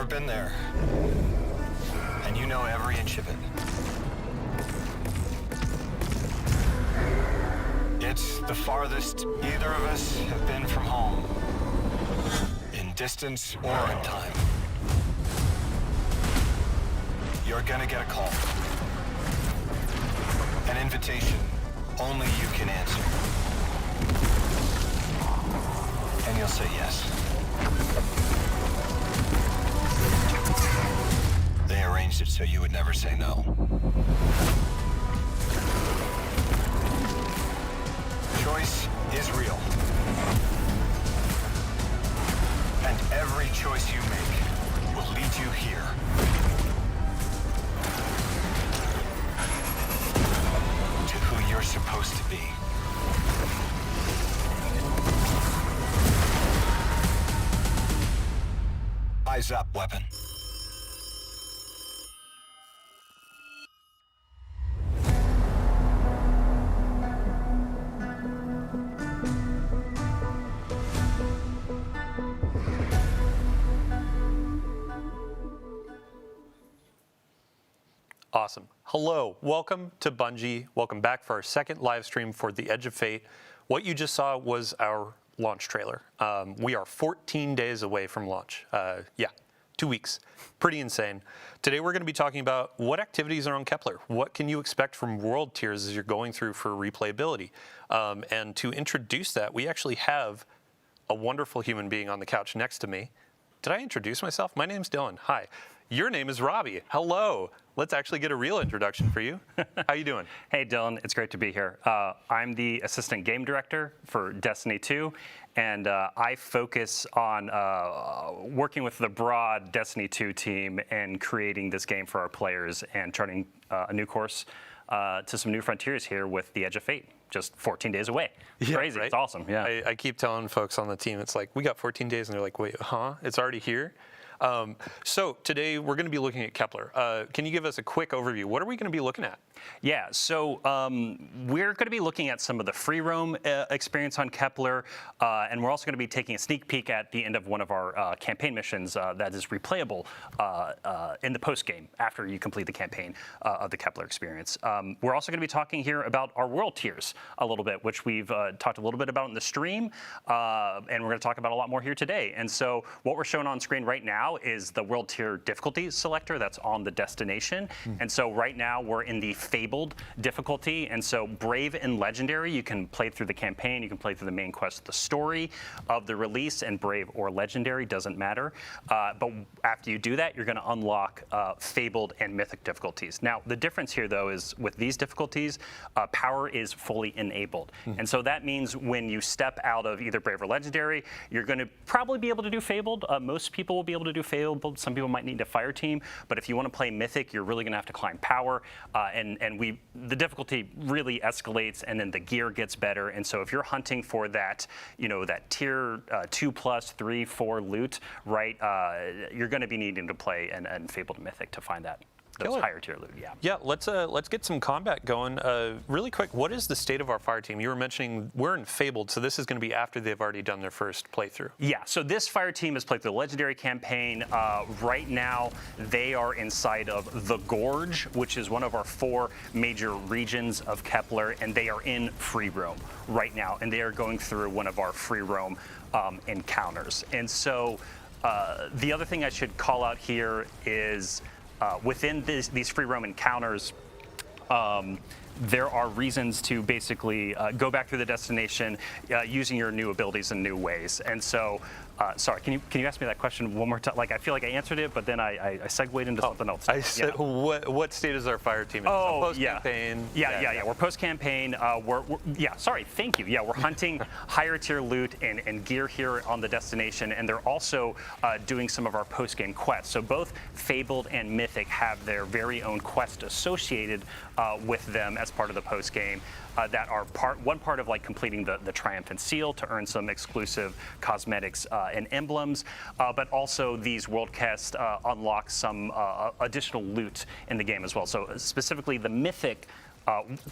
been there, and you know every inch of it. It's the farthest either of us have been from home, in distance or in time. You're gonna get a call. An invitation only you can answer. And you'll say yes. They arranged it so you would never say no. Choice is real. And every choice you make will lead you here. To who you're supposed to be. Eyes up, weapon. Awesome. Hello, welcome to Bungie. Welcome back for our second live stream for The Edge of Fate. What you just saw was our launch trailer. We are 14 days away from launch. 2 weeks. Pretty insane. Today we're going to be talking about what activities are on Kepler. What can you expect from world tiers as you're going through for replayability? And to introduce that, we actually have a wonderful human being on the couch next to me. Did I introduce myself? My name's Dylan. Hi. Your name is Robbie. Hello. Let's actually get a real introduction for you. How you doing? Hey, Dylan. It's great to be here. I'm the assistant game director for Destiny 2, and I focus on working with the broad Destiny 2 team and creating this game for our players and charting a new course to some new frontiers here with The Edge of Fate. Just 14 days away. It's crazy. Right? It's awesome. Yeah. I keep telling folks on the team, it's like, we got 14 days, and they're like, wait, huh? It's already here? So today we're going to be looking at Kepler. Can you give us a quick overview? What are we going to be looking at? Yeah, so we're going to be looking at some of the free roam experience on Kepler, and we're also going to be taking a sneak peek at the end of one of our campaign missions that is replayable in the post game after you complete the campaign of the Kepler experience. We're also going to be talking here about our world tiers a little bit, which we've talked a little bit about in the stream, and we're going to talk about a lot more here today. And so what we're showing on screen right now is the world tier difficulty selector that's on the destination. And so right now we're in the Fabled difficulty, and so Brave and Legendary, you can play through the campaign, you can play through the main quest, the story of the release, and Brave or Legendary, doesn't matter. But after you do that, you're going to unlock Fabled and Mythic difficulties. Now, the difference here, though, is with these difficulties, power is fully enabled. And so that means when you step out of either Brave or Legendary, you're going to probably be able to do Fabled. Most people will be able to do Fabled. Some people might need a Fireteam. But if you want to play Mythic, you're really going to have to climb Power. And the difficulty really escalates, and then the gear gets better. And so if you're hunting for that, that tier 2 plus 3, 4 loot, right, you're going to be needing to play and Fabled Mythic to find that. Those higher tier loot, yeah. Yeah, let's get some combat going. Really quick, what is the state of our fire team? You were mentioning we're in Fabled, so this is going to be after they've already done their first playthrough. Yeah, so this fire team has played through the Legendary campaign. Right now, they are inside of the Gorge, which is one of our 4 major regions of Kepler, and they are in free roam right now, and they are going through one of our free roam encounters. And so the other thing I should call out here is within these free roam encounters, there are reasons to basically go back through the destination using your new abilities in new ways. And so, sorry, can you ask me that question one more time? Like, I feel like I answered it, but then I segued into something else. I said, what state is our fire team in? Oh, post-campaign. Yeah. We're post-campaign. Sorry, thank you. Yeah, we're hunting higher tier loot and gear here on the destination, and they're also doing some of our post-game quests. So both Fabled and Mythic have their very own quest associated with them as part of the post-game. That are one part of like completing the Triumphant Seal to earn some exclusive cosmetics and emblems, but also these world quests unlock some additional loot in the game as well. So specifically the Mythic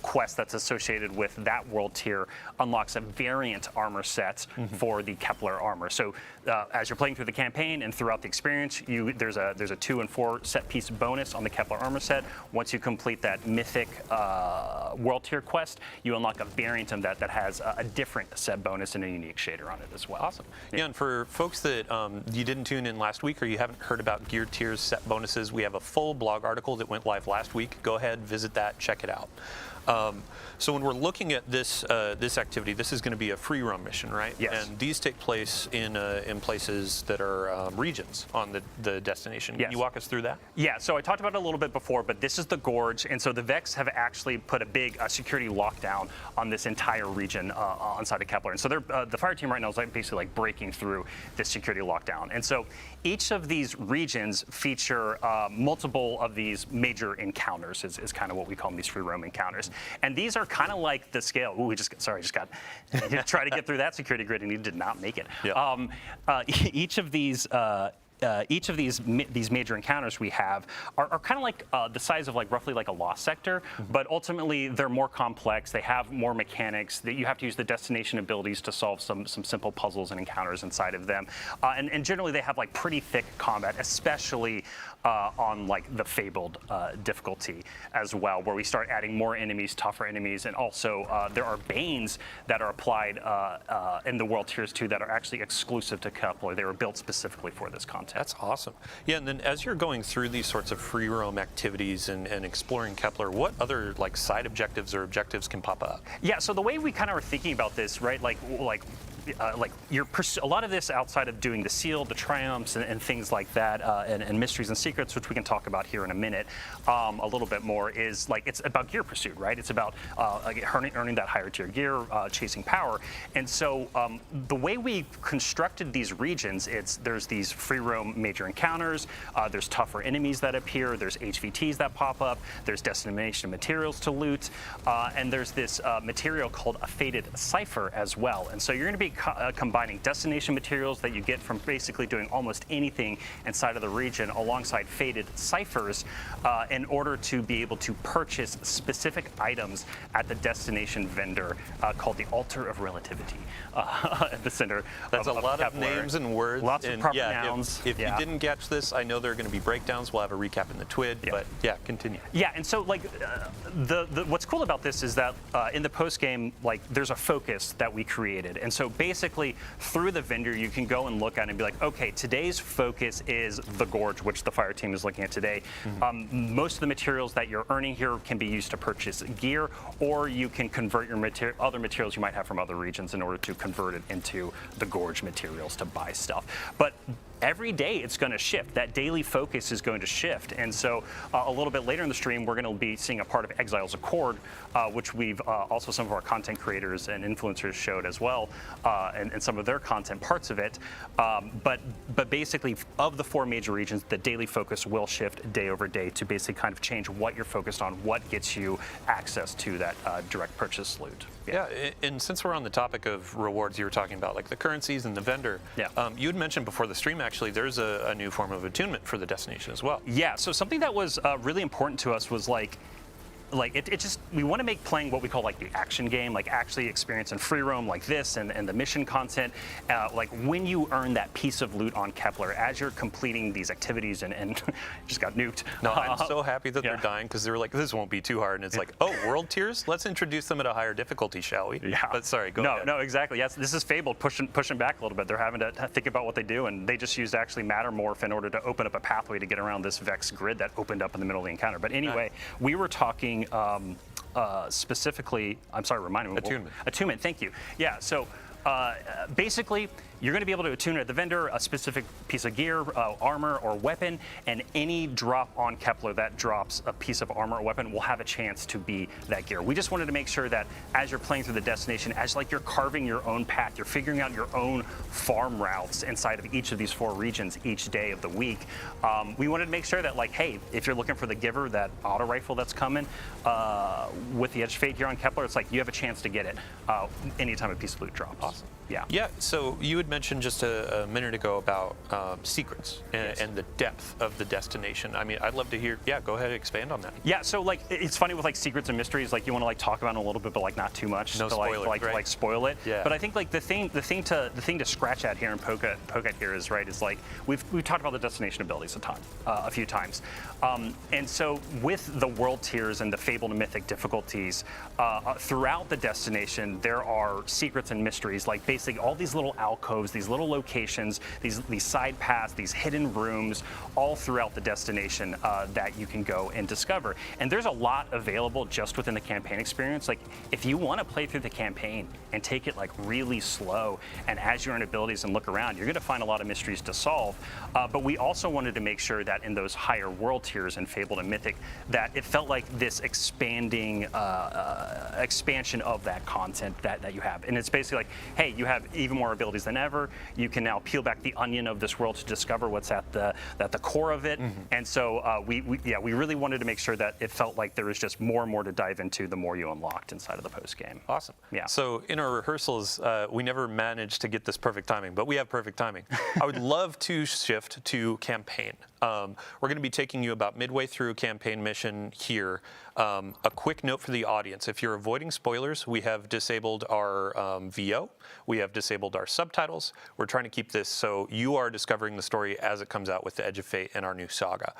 quest that's associated with that world tier unlocks a variant armor set for the Kepler armor. So as you're playing through the campaign and throughout the experience, there's a 2 and 4 set piece bonus on the Kepler armor set. Once you complete that mythic world tier quest, you unlock a variant of that has a different set bonus and a unique shader on it as well. Awesome. Yeah, and for folks that you didn't tune in last week or you haven't heard about gear tiers set bonuses, we have a full blog article that went live last week. Go ahead, visit that, check it out. So when we're looking at this this activity, this is going to be a free roam mission, right? Yes. And these take place in places that are regions on the destination. Yes. Can you walk us through that? Yeah, so I talked about it a little bit before, but this is the Gorge, and so the Vex have actually put a big security lockdown on this entire region inside of Kepler. And so the fire team right now is basically like breaking through this security lockdown. And so each of these regions feature multiple of these major encounters, is kind of what we call them, these free roam encounters. And these are kind of like the scale. Ooh, I just got try to get through that security grid, and he did not make it. Yeah. Each of these major encounters we have are kind of like the size of roughly like a lost sector, but ultimately they're more complex. They have more mechanics. That you have to use the destination abilities to solve some simple puzzles and encounters inside of them. And generally they have pretty thick combat, especially on the Fabled difficulty as well, where we start adding more enemies, tougher enemies, and also there are Banes that are applied in the World Tiers 2 that are actually exclusive to Kepler. They were built specifically for this content. That's awesome. Yeah, and then as you're going through these sorts of free roam activities and exploring Kepler, what other side objectives or objectives can pop up? Yeah, so the way we kind of are thinking about this, right, a lot of this outside of doing the seal, the triumphs, and things like that, and mysteries and secrets, which we can talk about here in a minute, a little bit more, is it's about gear pursuit, right? It's about earning that higher tier gear, chasing power, and so the way we constructed these regions, there's these free roam major encounters, there's tougher enemies that appear, there's HVTs that pop up, there's destination materials to loot, and there's this material called a faded cipher as well, and so you're going to be combining destination materials that you get from basically doing almost anything inside of the region alongside faded ciphers in order to be able to purchase specific items at the destination vendor called the Altar of Relativity at the center. That's of a lot Kepler. of names and words. Lots of proper nouns. If you didn't catch this, I know there are going to be breakdowns. We'll have a recap in the TWID, but yeah, continue. Yeah, and so what's cool about this is that in the post game, there's a focus that we created, and so basically through the vendor you can go and look at it and be like, okay, today's focus is the Gorge, which the fire team is looking at today. Most of the materials that you're earning here can be used to purchase gear, or you can convert your other materials you might have from other regions in order to convert it into the Gorge materials to buy stuff. But every day it's going to shift. That daily focus is going to shift. And so a little bit later in the stream, we're going to be seeing a part of Exile's Accord, which we've also some of our content creators and influencers showed as well, and some of their content parts of it. But basically, of the 4 major regions, the daily focus will shift day over day to basically kind of change what you're focused on, what gets you access to that direct purchase loot. Yeah, and since we're on the topic of rewards, you were talking about the currencies and the vendor. Yeah. You had mentioned before the stream, actually, there's a new form of attunement for the destination as well. Yeah, so something that was really important to us was we want to make playing what we call the action game, actually experiencing free roam like this and the mission content, when you earn that piece of loot on Kepler as you're completing these activities and just got nuked. No, I'm so happy that they're dying, because they were this won't be too hard, and it's oh, world tiers? Let's introduce them at a higher difficulty, shall we? Yeah. But sorry, go ahead. No, exactly. Yes, this is Fabled pushing back a little bit. They're having to think about what they do, and they just used actually Mattermorph in order to open up a pathway to get around this Vex grid that opened up in the middle of the encounter. But anyway, we were talking specifically, I'm sorry, remind me. Attunement. Attunement, thank you. Yeah, so basically, you're going to be able to attune at the vendor a specific piece of gear, armor, or weapon, and any drop on Kepler that drops a piece of armor or weapon will have a chance to be that gear. We just wanted to make sure that as you're playing through the destination, as you're carving your own path, you're figuring out your own farm routes inside of each of these 4 regions each day of the week. We wanted to make sure that, hey, if you're looking for the Giver, that auto rifle that's coming with the Edge Fate here on Kepler, it's you have a chance to get it anytime a piece of loot drops. Awesome. Yeah. Yeah, so you had mentioned just a minute ago about secrets and the depth of the destination. I mean, I'd love to hear, go ahead and expand on that. Yeah, so like it's funny with like secrets and mysteries, like you want to like talk about it a little bit, but like not too much No to spoilers, like spoil it. Yeah. But I think like the thing to scratch at here and poke at here is right is like we've talked about the destination abilities a few times, and so with the world tiers and the fabled and mythic difficulties throughout the destination, there are secrets and mysteries, like basically all these little alcoves, these little locations, these side paths, these hidden rooms, all throughout the destination that you can go and discover. And there's a lot available just within the campaign experience. Like if you want to play through the campaign and take it like really slow and as your own abilities and look around, you're going to find a lot of mysteries to solve. But we also wanted to make sure that in those higher world tiers in Fabled and Mythic, that it felt like this expanding expansion of that content that you have. And it's basically like, hey, you have even more abilities than ever. You can now peel back the onion of this world to discover what's at the core of it. Mm-hmm. And so we really wanted to make sure that it felt like there was just more and more to dive into the more you unlocked inside of the post game. Awesome. Yeah. So in our rehearsals, we never managed to get this perfect timing, but we have perfect timing. I would love to shift to campaign. We're going to be taking you about midway through a campaign mission here. A quick note for the audience. If you're avoiding spoilers, we have disabled our VO. We have disabled our subtitles. We're trying to keep this so you are discovering the story as it comes out with the Edge of Fate and our new saga.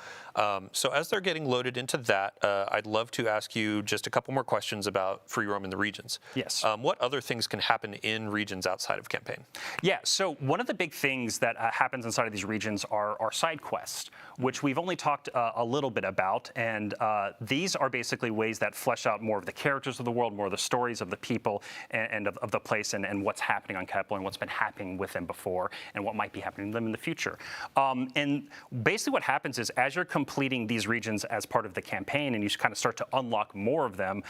So as they're getting loaded into that, I'd love to ask you just a couple more questions about free roam in the regions. Yes. What other things can happen in regions outside of campaign? Yeah, so one of the big things that happens inside of these regions are side quests, which we've only talked a little bit about, and these are basically ways that flesh out more of the characters of the world, more of the stories of the people and of the place and what's happening on Kepler and what's been happening with them before and what might be happening to them in the future. And basically what happens is as you're completing these regions as part of the campaign and you kind of start to unlock more of them,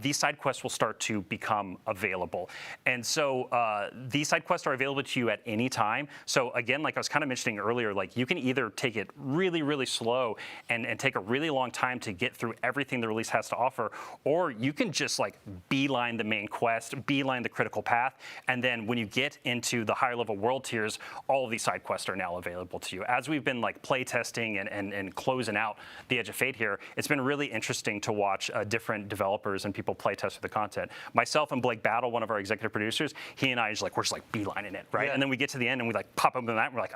these side quests will start to become available. And so these side quests are available to you at any time. So again, like I was kind of mentioning earlier, like you can either take it really, really slow and take a really long time to get through everything the release has to offer, or you can just like beeline the main quest, beeline the critical path, and then when you get into the higher level world tiers, all of these side quests are now available to you. As we've been like play testing and closing out the Edge of Fate here, it's been really interesting to watch different developers and people play test the content. Myself and Blake Battle, one of our executive producers, he and I we're just like beelining it, right? Yeah. And then we get to the end and we like pop up in that and we're like,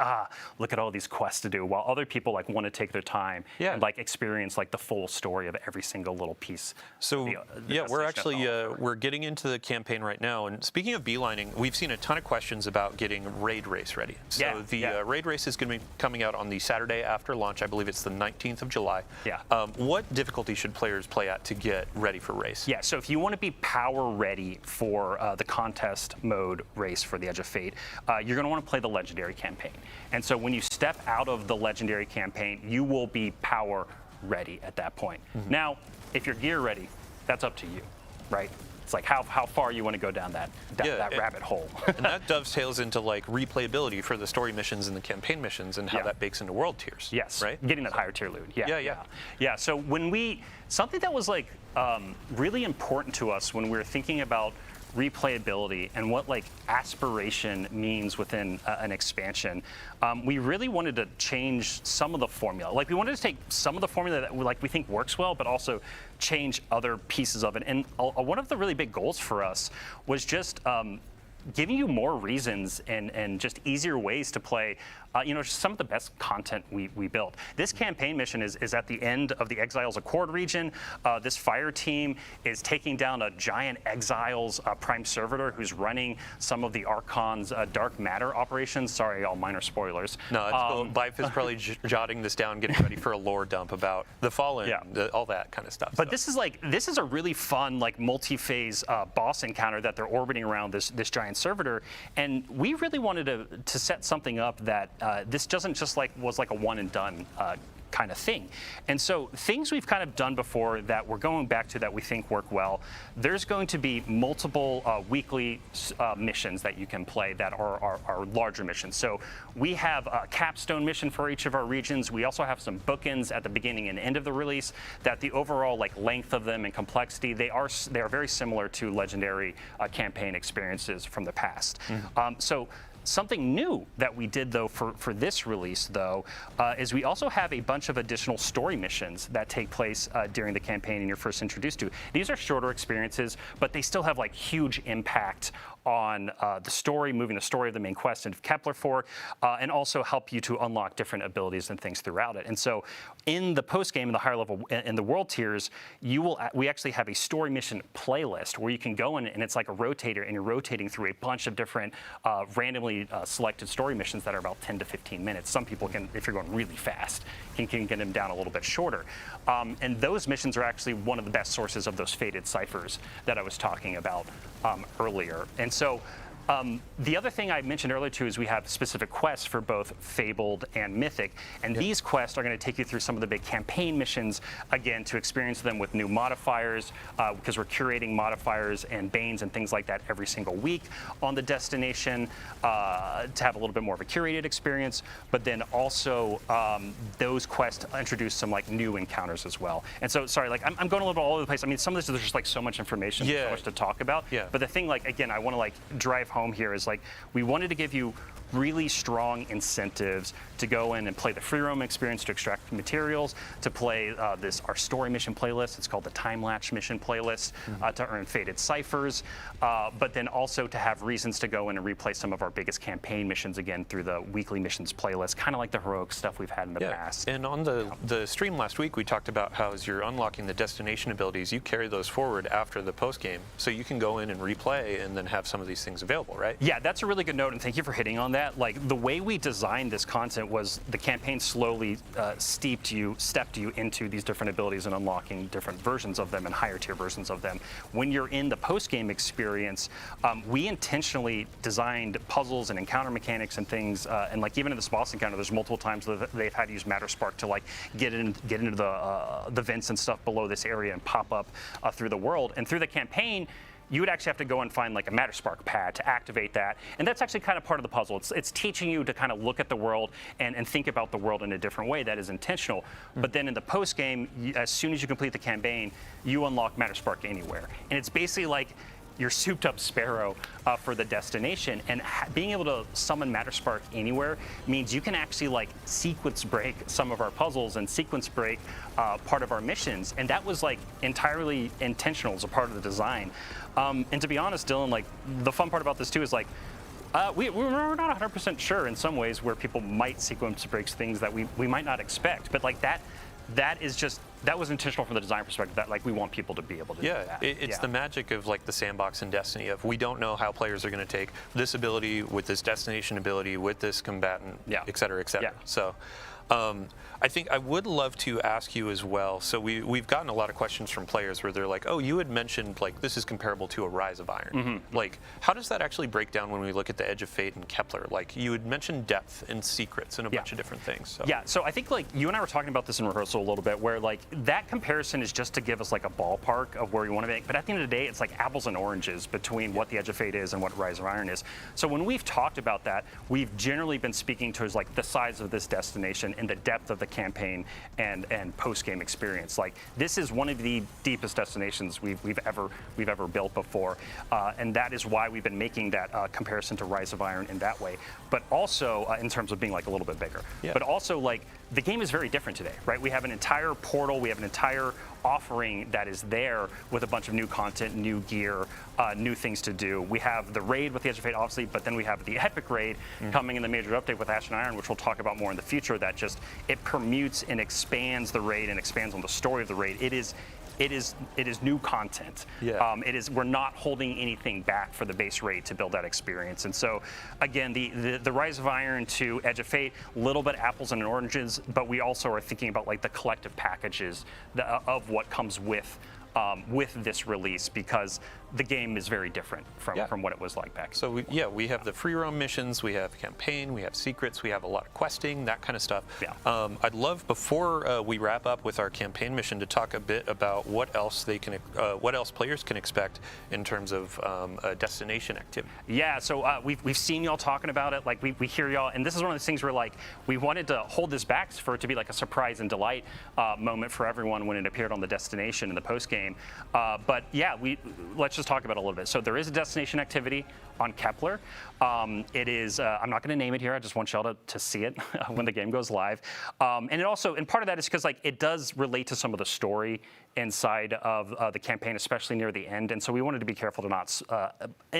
look at all these quests to do, while other people like want to take their time and like experience like the full story of every single little piece. So we're actually we're getting into the campaign right now. And speaking of beelining, we've seen a ton of questions about getting raid race ready. So raid race is going to be coming out on the Saturday after launch. I believe it's the 19th of July. Yeah. What difficulty should players play at to get ready for race? Yeah. So if you want to be power ready for the contest mode race for the Edge of Fate, you're going to want to play the legendary campaign. And so when you step out of the legendary campaign, you will be power ready at that point. Mm-hmm. Now, if you're gear ready, that's up to you, right? It's like how far you want to go down that rabbit hole. And that dovetails into like replayability for the story missions and the campaign missions and how that bakes into world tiers. Yes, right? Getting that higher tier loot. Yeah. So when something that was like really important to us when we were thinking about replayability and what like aspiration means within an expansion, we really wanted to change some of the formula. Like we wanted to take some of the formula that we think works well, but also change other pieces of it. And one of the really big goals for us was just giving you more reasons and just easier ways to play some of the best content we built. This campaign mission is at the end of the Exiles Accord region. This fire team is taking down a giant Exiles prime servitor who's running some of the Archon's dark matter operations. Sorry, all minor spoilers. No, it's cool. Bife is probably jotting this down, getting ready for a lore dump about the Fallen, all that kind of stuff. But this is a really fun like multi-phase boss encounter that they're orbiting around this giant servitor, and we really wanted to set something up that this doesn't just was like a one and done kind of thing. And so things we've kind of done before that we're going back to that we think work well, there's going to be multiple weekly missions that you can play that are larger missions. So we have a capstone mission for each of our regions. We also have some bookends at the beginning and end of the release that the overall length of them and complexity, they are very similar to legendary campaign experiences from the past. So something new that we did, though, for this release, though, is we also have a bunch of additional story missions that take place during the campaign and you're first introduced to. These are shorter experiences, but they still have huge impact on the story, moving the story of the main quest into Kepler 4, and also help you to unlock different abilities and things throughout it. And so in the post-game, in the higher level, in the world tiers, we actually have a story mission playlist where you can go in and it's like a rotator and you're rotating through a bunch of different randomly selected story missions that are about 10 to 15 minutes. Some people can, if you're going really fast, can get them down a little bit shorter. And those missions are actually one of the best sources of those faded ciphers that I was talking about earlier. And so the other thing I mentioned earlier too is we have specific quests for both Fabled and Mythic, and these quests are going to take you through some of the big campaign missions, again, to experience them with new modifiers, because we're curating modifiers and banes and things like that every single week on the destination to have a little bit more of a curated experience, but then also those quests introduce some new encounters as well. And so, sorry, I'm going a little bit all over the place. I mean, some of this, there's just so much information, so much to talk about. But the thing, again, I want to drive home here is we wanted to give you really strong incentives to go in and play the free roam experience to extract materials, to play our story mission playlist. It's called the time lapse mission playlist, to earn faded ciphers, but then also to have reasons to go in and replay some of our biggest campaign missions again through the weekly missions playlist, kind of like the heroic stuff we've had in the past. And on the stream last week, we talked about how as you're unlocking the destination abilities, you carry those forward after the post game, so you can go in and replay and then have some of these things available, right? Yeah, that's a really good note, and thank you for hitting on that. The way we designed this content was the campaign slowly stepped you into these different abilities and unlocking different versions of them and higher tier versions of them. When you're in the post-game experience, we intentionally designed puzzles and encounter mechanics and things, and even in this boss encounter, there's multiple times that they've had to use Matter Spark to get into the vents and stuff below this area and pop up through the world. And through the campaign, you would actually have to go and find a Matter Spark pad to activate that. And that's actually kind of part of the puzzle. It's teaching you to kind of look at the world and think about the world in a different way that is intentional. But then in the post game, as soon as you complete the campaign, you unlock Matter Spark anywhere. And it's basically your souped up sparrow for the destination, and being able to summon Matter Spark anywhere means you can actually sequence break some of our puzzles and sequence break part of our missions, and that was entirely intentional as a part of the design. And to be honest, Dylan, the fun part about this too is we're not 100% sure in some ways where people might sequence break things that we might not expect, but that was intentional from the design perspective, that we want people to be able to do that. It's the magic of the sandbox and Destiny of we don't know how players are going to take this ability with this destination ability with this combatant, et cetera, et cetera. So I think I would love to ask you as well. So we've gotten a lot of questions from players where they're like, oh, you had mentioned this is comparable to a Rise of Iron. How does that actually break down when we look at the Edge of Fate and Kepler? You had mentioned depth and secrets and a bunch of different things. So. Yeah, so I think you and I were talking about this in rehearsal a little bit, where that comparison is just to give us a ballpark of where you want to make. But at the end of the day, it's apples and oranges between what the Edge of Fate is and what Rise of Iron is. So when we've talked about that, we've generally been speaking towards the size of this destination and the depth of the campaign and post-game experience. This is one of the deepest destinations we've ever built before, and that is why we've been making that comparison to Rise of Iron in that way. But also in terms of being a little bit bigger. But also the game is very different today, right? We have an entire portal, we have an entire offering that is there with a bunch of new content, new gear, new things to do. We have the raid with the Edge of Fate, obviously, but then we have the epic raid coming in the major update with Ash and Iron, which we'll talk about more in the future, that it permutes and expands the raid and expands on the story of the raid. It is new content. We're not holding anything back for the base raid to build that experience. And so, again, the Rise of Iron to Edge of Fate, little bit apples and oranges, but we also are thinking about the collective packages of what comes with this release, because the game is very different from what it was like back. So we have the free roam missions, we have campaign, we have secrets, we have a lot of questing, that kind of stuff. Yeah. I'd love, before we wrap up with our campaign mission, to talk a bit about what else players can expect in terms of a destination activity. Yeah, so we've seen y'all talking about it. Like we hear y'all, and this is one of those things where like we wanted to hold this back for it to be like a surprise and delight moment for everyone when it appeared on the destination in the post game. But yeah, let's just talk about it a little bit. So there is a destination activity on Kepler. It is, I'm not going to name it here. I just want y'all to see it when the game goes live. And it also, and part of that is because like it does relate to some of the story inside of the campaign, especially near the end. And so we wanted to be careful to not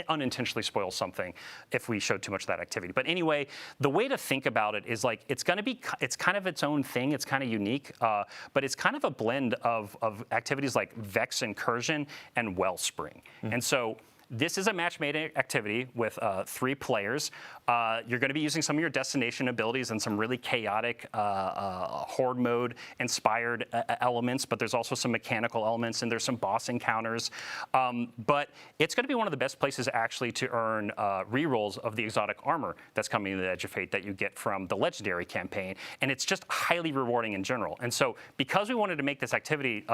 unintentionally spoil something if we showed too much of that activity. But anyway, the way to think about it is like it's kind of its own thing. It's kind of unique, but it's kind of a blend of activities like Vex Incursion and Wellspring. And so this is a match-made activity with 3 players. You're going to be using some of your destination abilities and some really chaotic horde mode inspired elements, but there's also some mechanical elements and there's some boss encounters. But it's going to be one of the best places actually to earn rerolls of the exotic armor that's coming to the Edge of Fate that you get from the Legendary campaign. And it's just highly rewarding in general. And so because we wanted to make this activity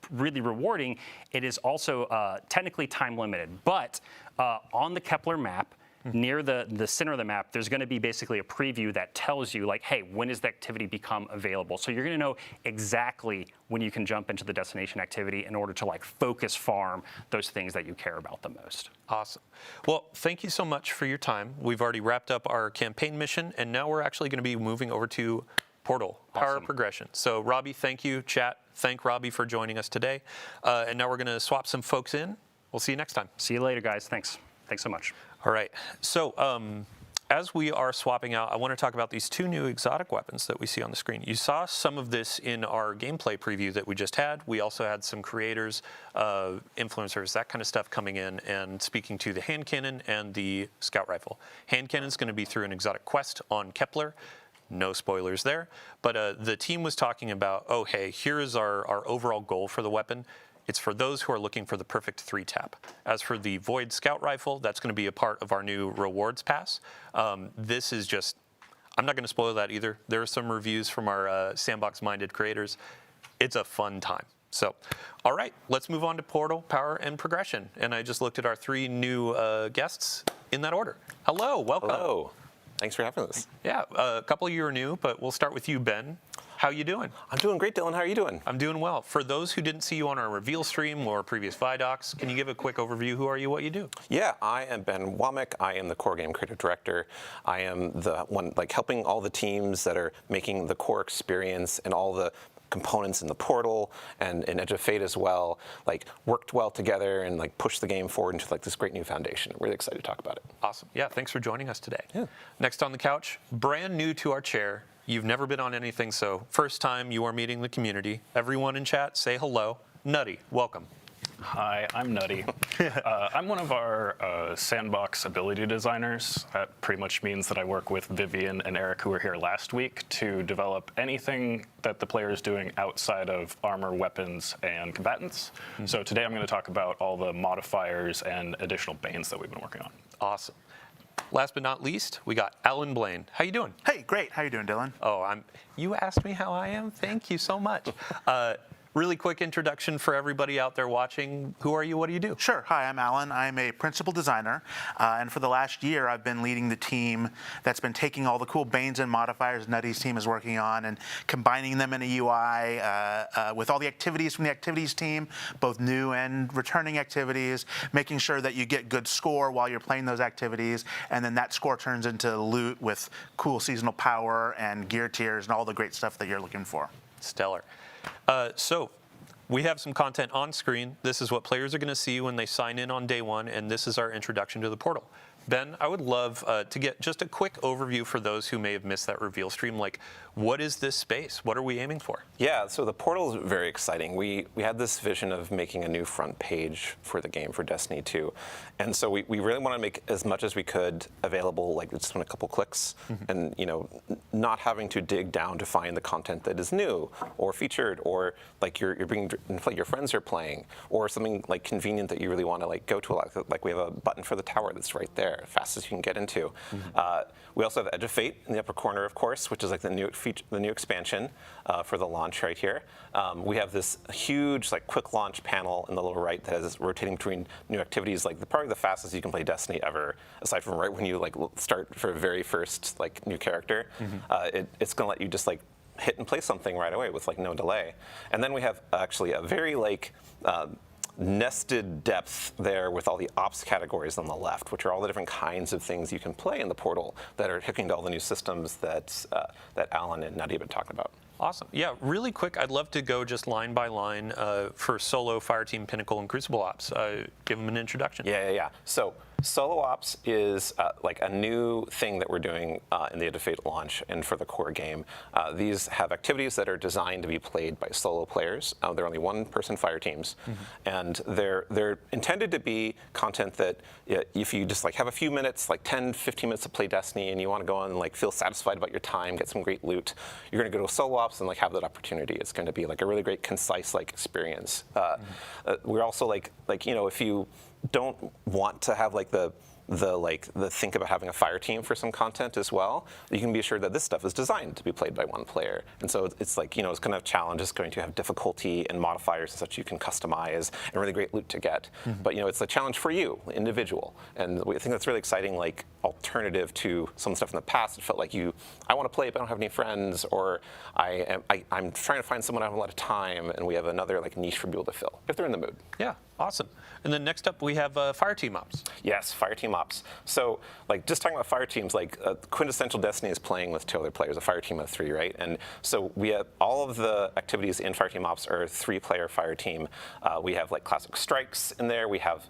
really rewarding, it is also technically time limited. But on the Kepler map, near the center of the map, there's going to be basically a preview that tells you like, hey, when does the activity become available? So you're going to know exactly when you can jump into the destination activity in order to like focus farm those things that you care about the most. Awesome. Well, thank you so much for your time. We've already wrapped up our campaign mission, and now we're actually going to be moving over to Portal, Power Progression. So Robbie, thank you. Chat, thank Robbie for joining us today. And now we're going to swap some folks in. We'll see you next time. See you later, guys. Thanks so much. All right. So as we are swapping out, I want to talk about these 2 new exotic weapons that we see on the screen. You saw some of this in our gameplay preview that we just had. We also had some creators, influencers, that kind of stuff coming in and speaking to the hand cannon and the scout rifle. Hand cannon is going to be through an exotic quest on Kepler. No spoilers there. But the team was talking about, oh, hey, here is our overall goal for the weapon. It's for those who are looking for the perfect 3-tap. As for the Void Scout Rifle, that's going to be a part of our new rewards pass. This is just, I'm not going to spoil that either. There are some reviews from our sandbox-minded creators. It's a fun time. So, all right, let's move on to Portal, Power, and Progression. And I just looked at our 3 new guests in that order. Hello, welcome. Hello. Thanks for having us. Yeah, a couple of you are new, but we'll start with you, Ben. How you doing? I'm doing great, Dylan. How are you doing? I'm doing well. For those who didn't see you on our reveal stream or previous Vidocs, can you give a quick overview? Who are you, what you do? Yeah, I am Ben Womack. I am the core game creative director. I am the one like helping all the teams that are making the core experience and all the components in the portal and in Edge of Fate as well, like worked well together and like pushed the game forward into like this great new foundation. Really excited to talk about it. Awesome. Yeah, thanks for joining us today. Yeah. Next on the couch, brand new to our chair. You've never been on anything, so first time you are meeting the community. Everyone in chat, say hello. Nutty, welcome. Hi, I'm Nutty. I'm one of our sandbox ability designers. That pretty much means that I work with Vivian and Eric, who were here last week, to develop anything that the player is doing outside of armor, weapons, and combatants. Mm-hmm. So today I'm going to talk about all the modifiers and additional banes that we've been working on. Awesome. Last but not least, we got Alan Blaine. How you doing? Hey, great. How you doing, Dylan? Oh, you asked me how I am? Thank you so much. Really quick introduction for everybody out there watching. Who are you? What do you do? Sure. Hi, I'm Alan. I'm a principal designer. And for the last year, I've been leading the team that's been taking all the cool banes and modifiers Nutty's team is working on and combining them in a UI with all the activities from the activities team, both new and returning activities, making sure that you get good score while you're playing those activities. And then that score turns into loot with cool seasonal power and gear tiers and all the great stuff that you're looking for. Stellar. So we have some content on screen. This is what players are going to see when they sign in on day 1, and this is our introduction to the portal. Ben, I would love to get just a quick overview for those who may have missed that reveal stream. Like, what is this space? What are we aiming for? Yeah, so the portal is very exciting. We had this vision of making a new front page for the game for Destiny 2. And so we really want to make as much as we could available, like just in a couple clicks, and not having to dig down to find the content that is new or featured, or like you're being like your friends are playing, or something like convenient that you really want to like go to a lot. Like we have a button for the tower that's right there, fastest you can get into. We also have Edge of Fate in the upper corner, of course, which is like the new expansion for the launch right here. We have this huge like quick launch panel in the lower right that is rotating between new activities, like probably the fastest you can play Destiny ever, aside from right when you like start for a very first like new character. It's going to let you just like hit and play something right away with like no delay. And then we have actually a very like nested depth there with all the ops categories on the left, which are all the different kinds of things you can play in the portal that are hooking to all the new systems that Alan and Nutty have been talking about. Awesome. Yeah, really quick, I'd love to go just line by line for Solo, Fireteam, Pinnacle, and Crucible Ops. Give them an introduction. Yeah. So Solo Ops is like a new thing that we're doing in the Edge of Fate launch and for the core game. These have activities that are designed to be played by solo players. They're only one-person fire teams, and they're intended to be content that if you just like have a few minutes, like 10, 15 minutes to play Destiny, and you want to go on and like feel satisfied about your time, get some great loot, you're going to go to Solo Ops and like have that opportunity. It's going to be like a really great, concise like experience. We're also like if you don't want to have like the think about having a fire team for some content as well, you can be assured that this stuff is designed to be played by one player. And so it's like, it's going to have challenges, going to have difficulty and modifiers and such you can customize and really great loot to get. But it's a challenge for you, individual. And we think that's really exciting, like alternative to some stuff in the past. It felt like I want to play, but I don't have any friends, or I'm trying to find someone I have a lot of time, and we have another like niche for people to fill if they're in the mood. Yeah, awesome. And then next up we have Fireteam Ops. Yes, Fireteam Ops. So, like, just talking about fire teams, like, quintessential Destiny is playing with 2 other players, a fire team of 3, right? And so we have all of the activities in Fireteam Ops are 3-player fire team. We have, like, classic strikes in there. We have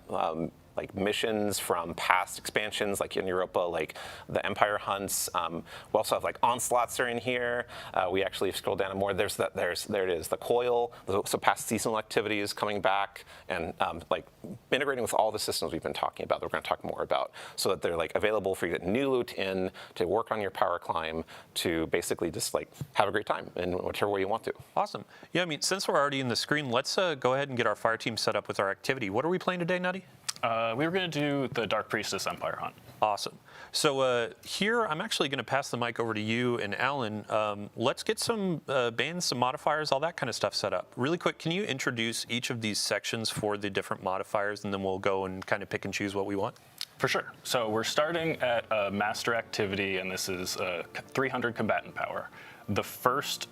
like missions from past expansions, like in Europa, like the Empire hunts. We also have like onslaughts are in here. We actually scroll down more. There it is, the coil. So past seasonal activities coming back and like integrating with all the systems we've been talking about that we're going to talk more about, so that they're like available for you to get new loot in, to work on your power climb, to basically just like have a great time in whichever way you want to. Awesome. Yeah, I mean, since we're already in the screen, let's go ahead and get our fire team set up with our activity. What are we playing today, Nutty? We were going to do the Dark Priestess Empire hunt. Awesome. So here, I'm actually going to pass the mic over to you and Alan. Let's get some banes, some modifiers, all that kind of stuff set up. Really quick, can you introduce each of these sections for the different modifiers, and then we'll go and kind of pick and choose what we want? For sure. So we're starting at a master activity, and this is 300 combatant power. The first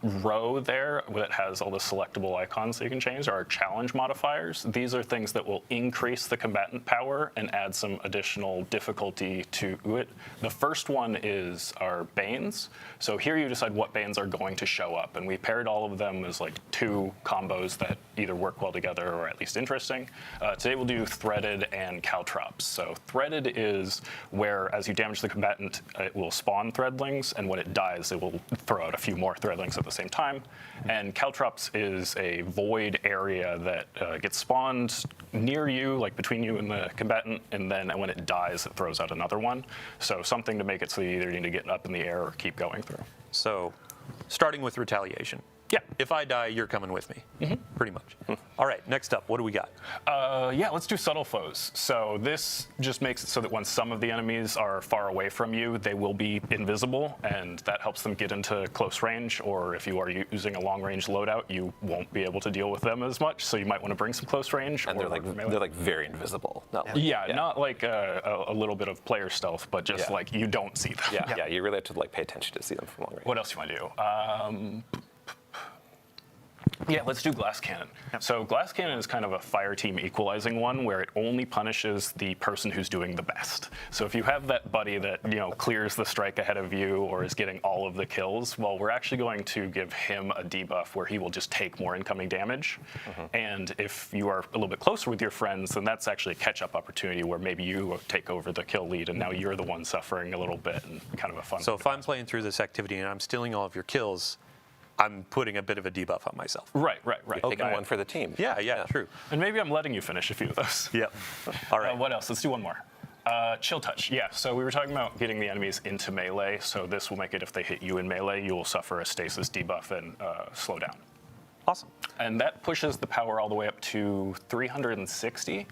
row there that has all the selectable icons that you can change are challenge modifiers. These are things that will increase the combatant power and add some additional difficulty to it. The first one is our Banes. So here you decide what Banes are going to show up, and we paired all of them as like 2 combos that either work well together or at least interesting. Today we'll do Threaded and Caltrops. So Threaded is where as you damage the combatant, it will spawn threadlings, and when it dies, it will throw out a few more threadlings at the same time. And Caltrops is a void area that gets spawned near you, like between you and the combatant, and then when it dies, it throws out another one. So something to make it so you either need to get up in the air or keep going through. So starting with retaliation. Yeah. If I die, you're coming with me, pretty much. All right, next up, what do we got? Yeah, let's do subtle foes. So this just makes it so that when some of the enemies are far away from you, they will be invisible, and that helps them get into close range, or if you are using a long-range loadout, you won't be able to deal with them as much, so you might want to bring some close range. And they're like very invisible. Not like, not like a little bit of player stealth, but just like you don't see them. Yeah, you really have to like pay attention to see them from long range. What else do you want to do? Yeah, let's do Glass Cannon. So Glass Cannon is kind of a Fireteam equalizing one where it only punishes the person who's doing the best. So if you have that buddy that clears the strike ahead of you or is getting all of the kills, well, we're actually going to give him a debuff where he will just take more incoming damage. And if you are a little bit closer with your friends, then that's actually a catch-up opportunity where maybe you take over the kill lead and now you're the one suffering a little bit and kind of a fun. So if I'm playing through this activity and I'm stealing all of your kills, I'm putting a bit of a debuff on myself. Right. Taking one for the team. Yeah, true. And maybe I'm letting you finish a few of those. Yeah. All right. What else? Let's do one more. Chill Touch. Yeah, so we were talking about getting the enemies into melee. So this will make it if they hit you in melee, you will suffer a stasis debuff and slow down. Awesome. And that pushes the power all the way up to 360.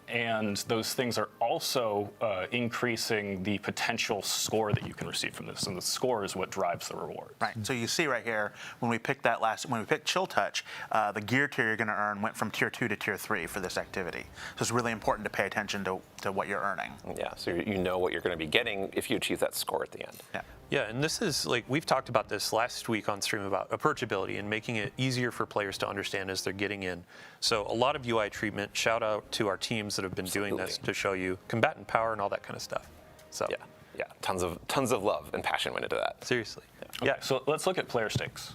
And those things are also increasing the potential score that you can receive from this, and the score is what drives the reward. Right. So you see right here when we picked Chill Touch, the gear tier you're going to earn went from tier 2 to tier 3 for this activity. So it's really important to pay attention to what you're earning. Yeah. So you know what you're going to be getting if you achieve that score at the end. Yeah. Yeah, and this is we've talked about this last week on stream about approachability and making it easier for players to understand as they're getting in. So a lot of UI treatment. Shout out to our teams that have been doing this to show you combatant power and all that kind of stuff. So yeah, tons of love and passion went into that. Seriously. Okay, so let's look at player stakes.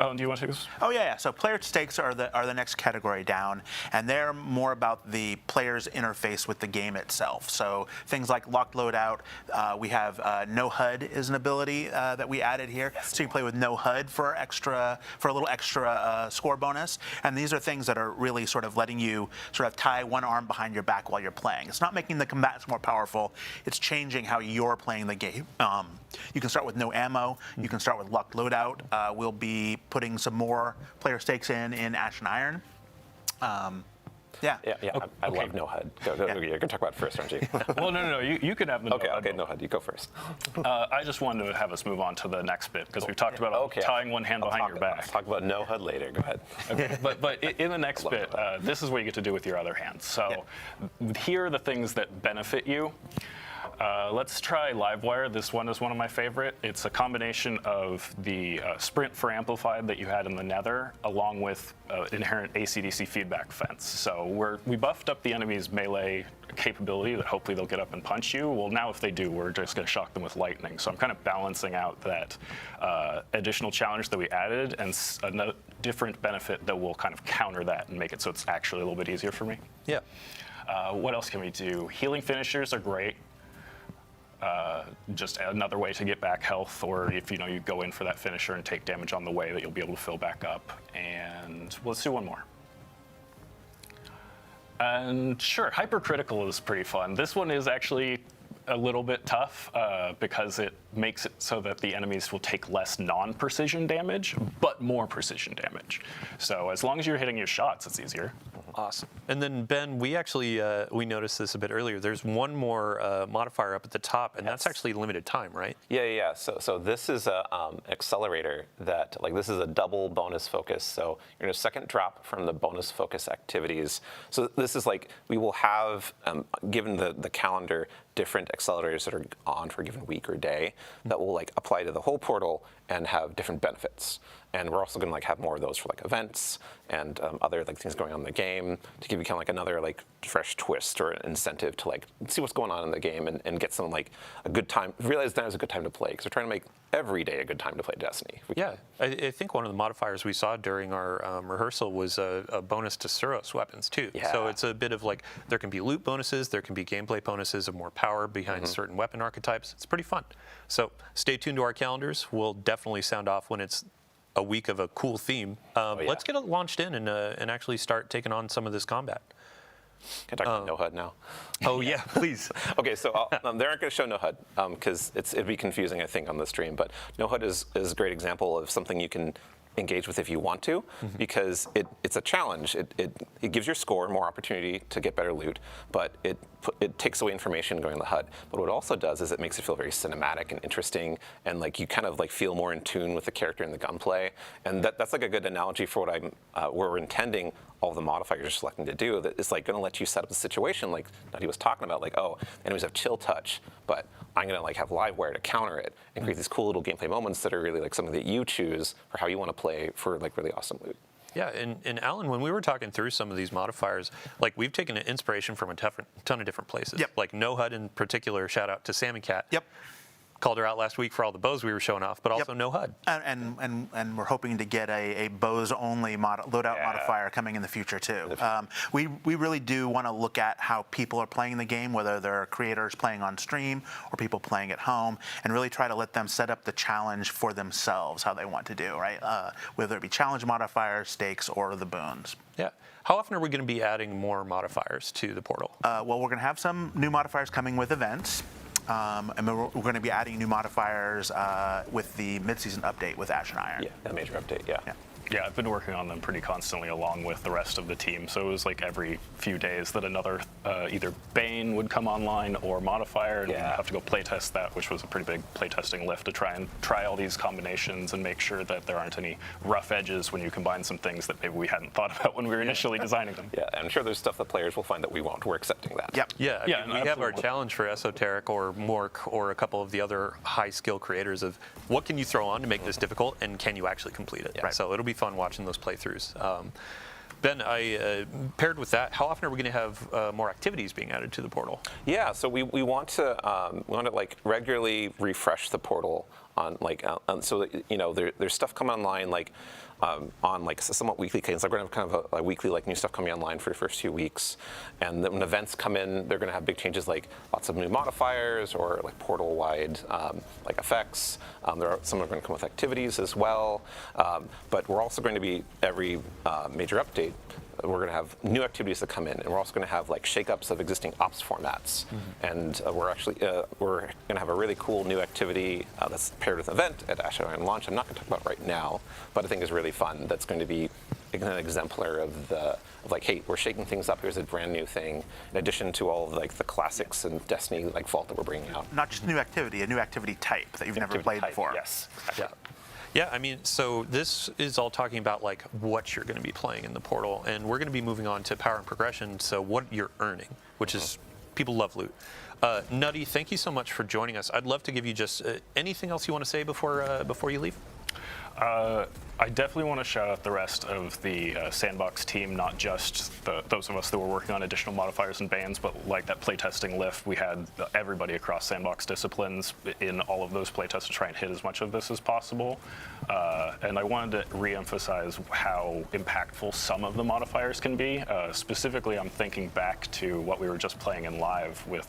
Oh, do you want to take this? Oh yeah. So player stakes are the next category down, and they're more about the player's interface with the game itself. So things like locked loadout. We have no HUD is an ability that we added here. So you play with no HUD for a little extra score bonus. And these are things that are really sort of letting you sort of tie one arm behind your back while you're playing. It's not making the combatants more powerful. It's changing how you're playing the game. You can start with no ammo. You can start with locked loadout. We'll be putting some more player stakes in Ash and Iron. Yeah. I love no HUD. Go. You're gonna talk about it first, aren't you? Well, no. You can have the Okay, no HUD. You go first. I just wanted to have us move on to the next bit because we've talked about tying one hand behind your back. Let's talk about no HUD later. Go ahead. Okay, but in the next bit, this is what you get to do with your other hand. So here are the things that benefit you. Let's try Livewire. This one is one of my favorite. It's a combination of the sprint for amplified that you had in the Nether, along with inherent AC/DC feedback fence. So we buffed up the enemy's melee capability that hopefully they'll get up and punch you. Well, now if they do, we're just going to shock them with lightning. So I'm kind of balancing out that additional challenge that we added and a different benefit that will kind of counter that and make it so it's actually a little bit easier for me. Yeah. What else can we do? Healing finishers are great. Just another way to get back health, or if you go in for that finisher and take damage on the way, that you'll be able to fill back up. And let's do one more. And sure, hypercritical is pretty fun. This one is actually a little bit tough because it makes it so that the enemies will take less non-precision damage, but more precision damage. So as long as you're hitting your shots, it's easier. Awesome. And then Ben, we actually we noticed this a bit earlier. There's one more modifier up at the top, and that's actually limited time, right? Yeah. So this is a accelerator that this is a double bonus focus. So you're gonna second drop from the bonus focus activities. So this is we will have given the calendar different accelerators that are on for a given week or day that will apply to the whole portal and have different benefits. And we're also going to have more of those for events and other things going on in the game to give you kind of another fresh twist or incentive to see what's going on in the game and get some a good time. Realize that is a good time to play because we're trying to make every day a good time to play Destiny. Yeah, I think one of the modifiers we saw during our rehearsal was a bonus to Suros weapons too. Yeah. So it's a bit of there can be loot bonuses, there can be gameplay bonuses of more power behind certain weapon archetypes. It's pretty fun. So stay tuned to our calendars. We'll definitely sound off when it's a week of a cool theme. Let's get it launched in and actually start taking on some of this combat. Can I talk about no HUD now? Oh yeah, please. Okay, so they aren't going to show no HUD because it'd be confusing, I think, on the stream. But no HUD is a great example of something you can engage with if you want to, because it's a challenge. It gives your score more opportunity to get better loot, but it takes away information going to the HUD. But what it also does is it makes it feel very cinematic and interesting, and you kind of feel more in tune with the character and the gunplay. And that's a good analogy for what we're intending all the modifiers you're selecting to do that is like going to let you set up the situation like Nutty was talking about, like, oh, enemies have chill touch, but I'm going to like have live wire to counter it and create these cool little gameplay moments that are really like something that you choose for how you want to play for like really awesome loot. Yeah, and Alan, when we were talking through some of these modifiers, like we've taken inspiration from a ton of different places. Yep. Like No HUD in particular, shout out to Sammy Cat. Yep. Called her out last week for all the bows we were showing off, but also No HUD. And we're hoping to get a bows only loadout modifier coming in the future too. We really do want to look at how people are playing the game, whether they're creators playing on stream or people playing at home, and really try to let them set up the challenge for themselves, how they want to do, right? Whether it be challenge modifiers, stakes, or the boons. Yeah. How often are we going to be adding more modifiers to the portal? Well, we're going to have some new modifiers coming with events. And we're going to be adding new modifiers with the mid-season update with Ash and Iron. Yeah, a major update, yeah. Yeah, I've been working on them pretty constantly along with the rest of the team. So it was like every few days that another either Bane would come online or modifier, and we'd have to go playtest that, which was a pretty big playtesting lift to try all these combinations and make sure that there aren't any rough edges when you combine some things that maybe we hadn't thought about when we were initially designing them. Yeah, I'm sure there's stuff that players will find that we won't. We're accepting that. Yep. Yeah, I mean, we have our challenge for Esoteric or Mork or a couple of the other high skill creators of what can you throw on to make this difficult, and can you actually complete it? Yeah. So it'll be fun watching those playthroughs. Ben, paired with that, how often are we going to have more activities being added to the portal? Yeah, so we want to like regularly refresh the portal on like so that, you know, there's stuff coming online like on like somewhat weekly cadence. Like we're gonna have kind of a weekly like new stuff coming online for the first few weeks, and then when events come in, they're gonna have big changes like lots of new modifiers or like portal-wide like effects. There are some are going to come with activities as well, but we're also going to be every major update. We're going to have new activities that come in, and we're also going to have like shakeups of existing ops formats. And we're actually we're going to have a really cool new activity that's paired with an event at Ash and Iron launch. I'm not going to talk about it right now, but I think is really fun. That's going to be an exemplar of like, hey, we're shaking things up. Here's a brand new thing, in addition to all of like the classics and Destiny like Vault that we're bringing out. Not just a new activity type that you've never played before. Yes. Yeah. Yeah, I mean, so this is all talking about like what you're going to be playing in the portal, and we're going to be moving on to power and progression. So what you're earning, which is people love loot. Nutty, thank you so much for joining us. I'd love to give you just anything else you want to say before you leave. I definitely want to shout out the rest of the Sandbox team, not just those of us that were working on additional modifiers and bans, but like that playtesting lift. We had everybody across Sandbox disciplines in all of those playtests to try and hit as much of this as possible. And I wanted to re-emphasize how impactful some of the modifiers can be. Specifically, I'm thinking back to what we were just playing in live with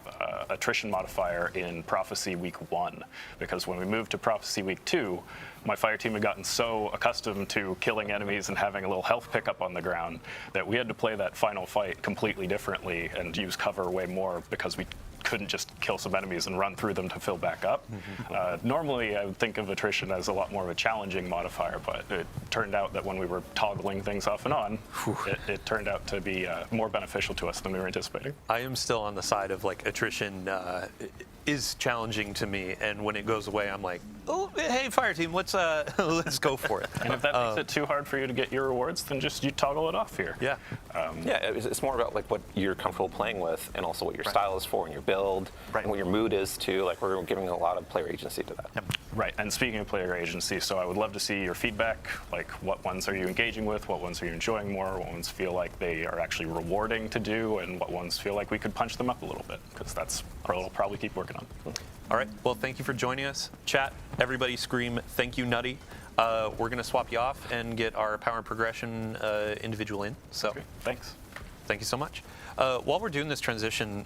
attrition modifier in Prophecy Week 1, because when we moved to Prophecy Week 2, my fire team had gotten so accustomed to killing enemies and having a little health pickup on the ground that we had to play that final fight completely differently and use cover way more because we couldn't just kill some enemies and run through them to fill back up. Normally, I would think of attrition as a lot more of a challenging modifier, but it turned out that when we were toggling things off and on, it turned out to be more beneficial to us than we were anticipating. I am still on the side of like attrition is challenging to me, and when it goes away, I'm like, oh, hey, fire team, let's let's go for it. And if that makes it too hard for you to get your rewards, then just you toggle it off here. Yeah. Yeah, it's more about like what you're comfortable playing with, and also what your style is for, and your build, and what your mood is too. Like we're giving a lot of player agency to that. Right, and speaking of player agency, so I would love to see your feedback, like what ones are you engaging with, what ones are you enjoying more, what ones feel like they are actually rewarding to do, and what ones feel like we could punch them up a little bit, because that's what we'll probably keep working on. All right, well, thank you for joining us. Chat, everybody scream, thank you, Nutty. We're going to swap you off and get our power and progression individual in. So Okay, thanks. Thank you so much. While we're doing this transition,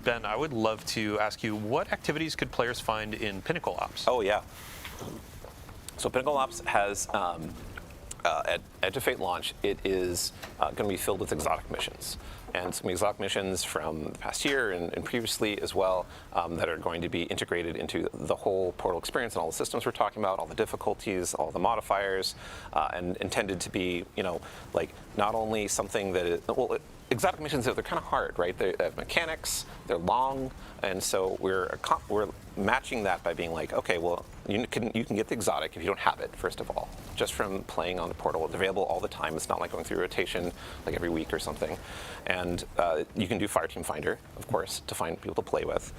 Ben, I would love to ask you, what activities could players find in Pinnacle Ops? Oh, yeah. So Pinnacle Ops has, at Edge of Fate launch, it is going to be filled with exotic missions. And some exotic missions from the past year and previously as well that are going to be integrated into the whole Portal experience and all the systems we're talking about, all the difficulties, all the modifiers, and intended to be, you know, like not only something that is, well, exotic missions, they're kind of hard, right? They have mechanics, they're long, and so we're matching that by being like, okay, well, you can get the exotic if you don't have it, first of all, just from playing on the portal. It's available all the time. It's not like going through rotation like every week or something. And you can do Fireteam Finder, of course, to find people to play with.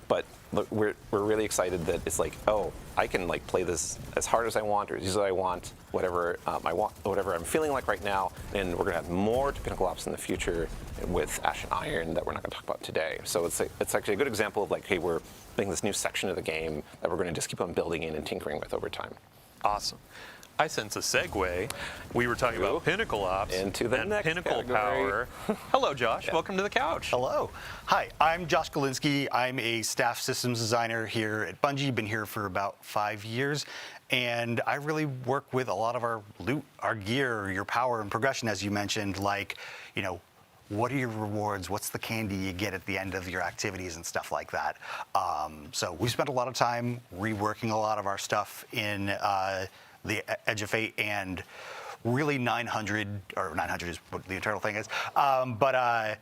But look, we're really excited that it's like, oh, I can like play this as hard as I want or as easy as I want, whatever I want, whatever I'm feeling like right now. And we're gonna have more Pinnacle Ops in the future with Ash and Iron that we're not gonna talk about today. So it's actually a good example of like, hey, we're making this new section of the game that we're gonna just keep on building in and tinkering with over time. Awesome. I sense a segue. We were talking about Pinnacle Ops into the and next Pinnacle category. Power. Hello, Josh. Welcome to the couch. Hello. Hi, I'm Josh Galinsky. I'm a staff systems designer here at Bungie. Been here for about 5 years. And I really work with a lot of our loot, our gear, your power and progression, as you mentioned, like, you know, what are your rewards? What's the candy you get at the end of your activities and stuff like that? So we spent a lot of time reworking a lot of our stuff in the Edge of Fate, and really 900 is what the internal thing is. But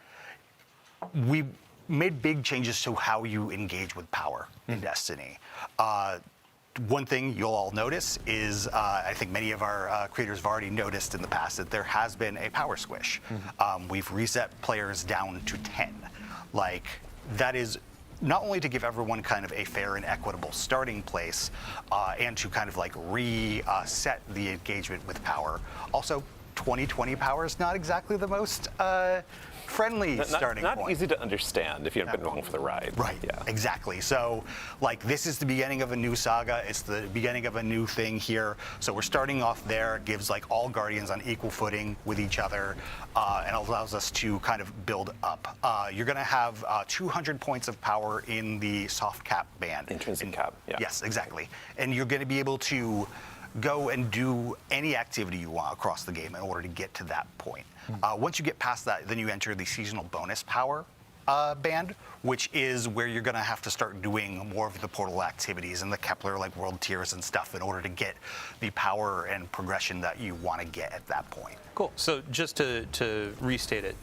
we made big changes to how you engage with power in Destiny. One thing you'll all notice is, I think many of our creators have already noticed in the past, that there has been a power squish. We've reset players down to 10. Like, that is not only to give everyone kind of a fair and equitable starting place, and to kind of like reset the engagement with power. Also, 2020 power is not exactly the most friendly starting not point. easy to understand if you haven't been along for the ride. Right, Yeah. exactly. So, like, this is the beginning of a new saga. It's the beginning of a new thing here. So we're starting off there. It gives, like, all Guardians on equal footing with each other, and allows us to kind of build up. You're going to have 200 points of power in the soft cap band. Intrinsic cap, yeah. Yes, exactly. And you're going to be able to go and do any activity you want across the game in order to get to that point. Once you get past that, then you enter the seasonal bonus power band, which is where you're going to have to start doing more of the portal activities and the Kepler like world tiers and stuff in order to get the power and progression that you want to get at that point. Cool. So just to restate it,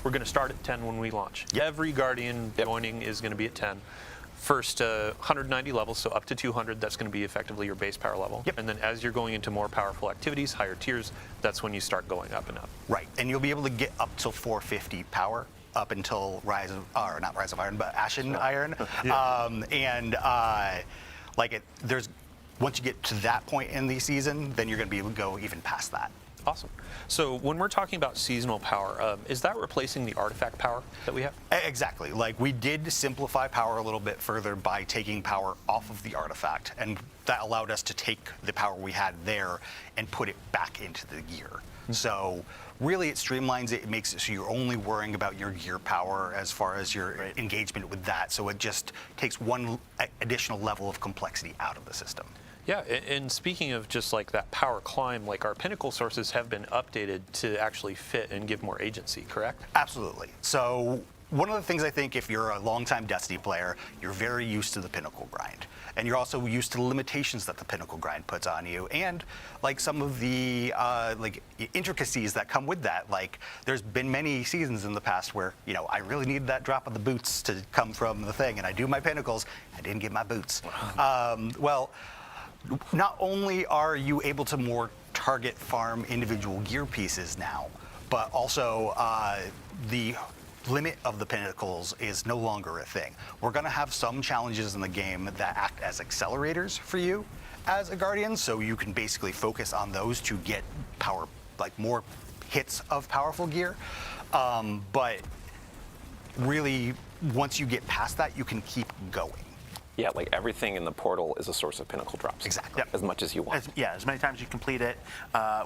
we're going to start at 10 when we launch. Yep. Every Guardian joining is going to be at 10. First 190 levels, so up to 200, that's going to be effectively your base power level. Yep. And then as you're going into more powerful activities, higher tiers, that's when you start going up and up. Right, and you'll be able to get up till 450 power up until not Rise of Iron, but Ashen Iron. Once you get to that point in the season, then you're going to be able to go even past that. Awesome. So when we're talking about seasonal power, is that replacing the artifact power that we have? Exactly. Like, we did simplify power a little bit further by taking power off of the artifact, and that allowed us to take the power we had there and put it back into the gear. So really it streamlines it. It makes it so you're only worrying about your gear power as far as your engagement with that. So it just takes one additional level of complexity out of the system. Yeah, and speaking of just like that power climb, like our pinnacle sources have been updated to actually fit and give more agency, correct? Absolutely. So one of the things I think, if you're a longtime Destiny player, you're very used to the pinnacle grind. And you're also used to the limitations that the pinnacle grind puts on you, and like some of the intricacies that come with that. Like, there's been many seasons in the past where, you know, I really needed that drop of the boots to come from the thing, and I do my pinnacles, I didn't get my boots. Well, not only are you able to more target farm individual gear pieces now, but also the limit of the pinnacles is no longer a thing. We're going to have some challenges in the game that act as accelerators for you as a Guardian, so you can basically focus on those to get power, like more hits of powerful gear. But really, once you get past that, you can keep going. Yeah, like everything in the portal is a source of pinnacle drops. Exactly. As much as you want. As many times you complete it,